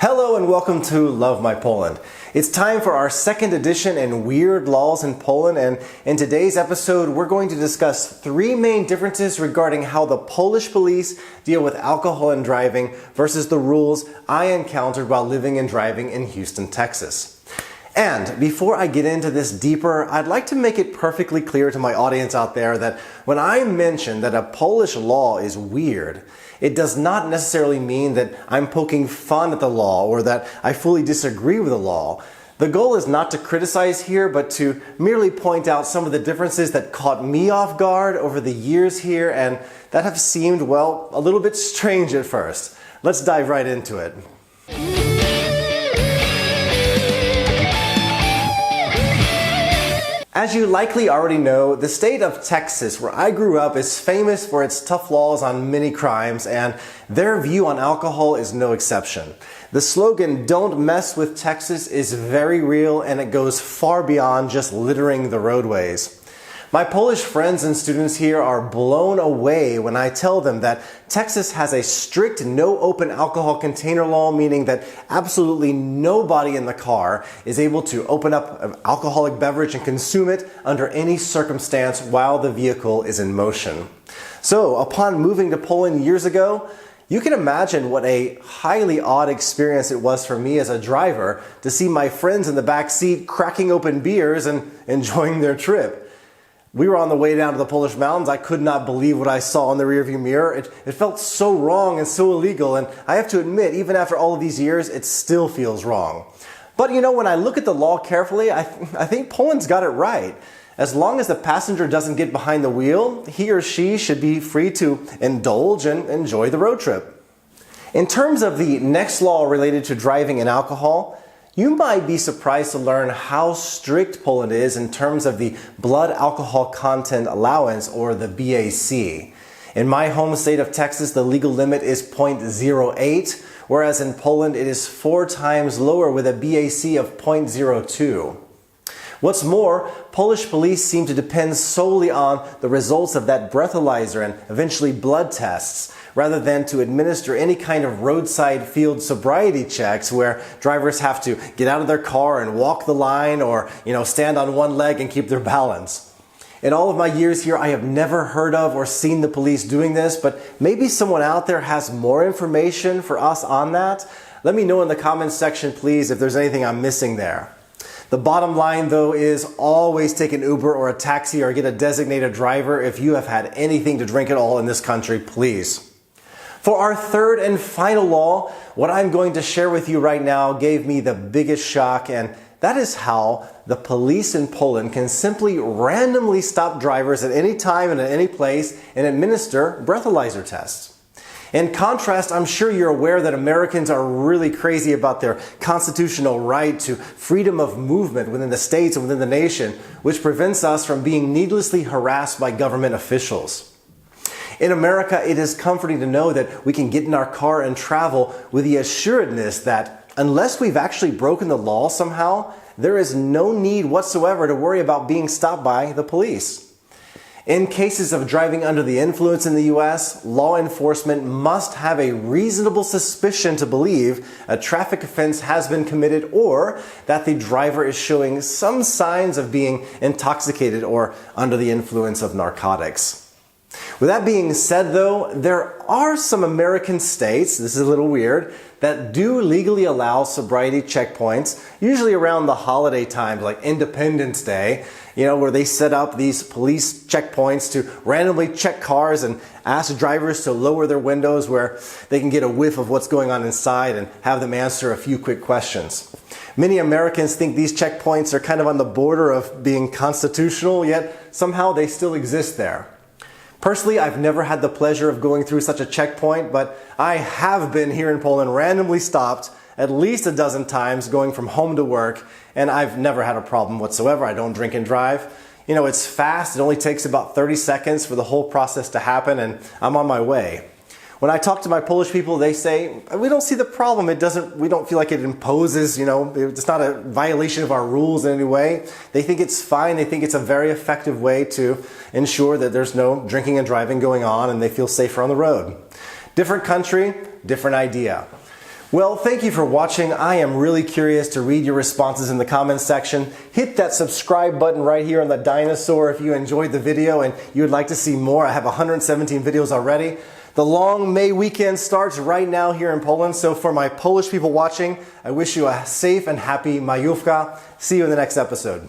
Hello and welcome to Love My Poland. It's time for our second edition in Weird Laws in Poland, and in today's episode we're going to discuss three main differences regarding how the Polish police deal with alcohol and driving versus the rules I encountered while living and driving in Houston, Texas. And before I get into this deeper, I'd like to make it perfectly clear to my audience out there that when I mention that a Polish law is weird, it does not necessarily mean that I'm poking fun at the law or that I fully disagree with the law. The goal is not to criticize here, but to merely point out some of the differences that caught me off guard over the years here and that have seemed, well, a little bit strange at first. Let's dive right into it. As you likely already know, the state of Texas, where I grew up, is famous for its tough laws on many crimes, and their view on alcohol is no exception. The slogan, "Don't mess with Texas," is very real, and it goes far beyond just littering the roadways. My Polish friends and students here are blown away when I tell them that Texas has a strict no open alcohol container law, meaning that absolutely nobody in the car is able to open up an alcoholic beverage and consume it under any circumstance while the vehicle is in motion. So, upon moving to Poland years ago, you can imagine what a highly odd experience it was for me as a driver to see my friends in the back seat cracking open beers and enjoying their trip. We were on the way down to the Polish mountains. I could not believe what I saw in the rearview mirror. It felt so wrong and so illegal, and I have to admit, even after all of these years, it still feels wrong. But you know, when I look at the law carefully, I think Poland's got it right. As long as the passenger doesn't get behind the wheel, he or she should be free to indulge and enjoy the road trip. In terms of the next law related to driving and alcohol, you might be surprised to learn how strict Poland is in terms of the blood alcohol content allowance, or the BAC. In my home state of Texas, the legal limit is 0.08, whereas in Poland it is 4 times lower with a BAC of 0.02. What's more, Polish police seem to depend solely on the results of that breathalyzer and eventually blood tests, rather than to administer any kind of roadside field sobriety checks where drivers have to get out of their car and walk the line or, stand on one leg and keep their balance. In all of my years here, I have never heard of or seen the police doing this, but maybe someone out there has more information for us on that. Let me know in the comments section, please, if there's anything I'm missing there. The bottom line, though, is always take an Uber or a taxi or get a designated driver if you have had anything to drink at all in this country, please. For our third and final law, what I'm going to share with you right now gave me the biggest shock, and that is how the police in Poland can simply randomly stop drivers at any time and at any place and administer breathalyzer tests. In contrast, I'm sure you're aware that Americans are really crazy about their constitutional right to freedom of movement within the states and within the nation, which prevents us from being needlessly harassed by government officials. In America, it is comforting to know that we can get in our car and travel with the assuredness that unless we've actually broken the law somehow, there is no need whatsoever to worry about being stopped by the police. In cases of driving under the influence in the US, law enforcement must have a reasonable suspicion to believe a traffic offense has been committed or that the driver is showing some signs of being intoxicated or under the influence of narcotics. With that being said, though, there are some American states, this is a little weird, that do legally allow sobriety checkpoints, usually around the holiday times like Independence Day, where they set up these police checkpoints to randomly check cars and ask drivers to lower their windows where they can get a whiff of what's going on inside and have them answer a few quick questions. Many Americans think these checkpoints are kind of on the border of being constitutional, yet somehow they still exist there. Personally, I've never had the pleasure of going through such a checkpoint, but I have been here in Poland randomly stopped at least a dozen times going from home to work, and I've never had a problem whatsoever. I don't drink and drive. It's fast. It only takes about 30 seconds for the whole process to happen, and I'm on my way. When I talk to my Polish people, they say, we don't see the problem. We don't feel like it imposes, it's not a violation of our rules in any way. They think it's fine. They think it's a very effective way to ensure that there's no drinking and driving going on and they feel safer on the road. Different country, different idea. Well, thank you for watching. I am really curious to read your responses in the comments section. Hit that subscribe button right here on the dinosaur if you enjoyed the video and you would like to see more. I have 117 videos already. The long May weekend starts right now here in Poland, so for my Polish people watching, I wish you a safe and happy Majówka. See you in the next episode.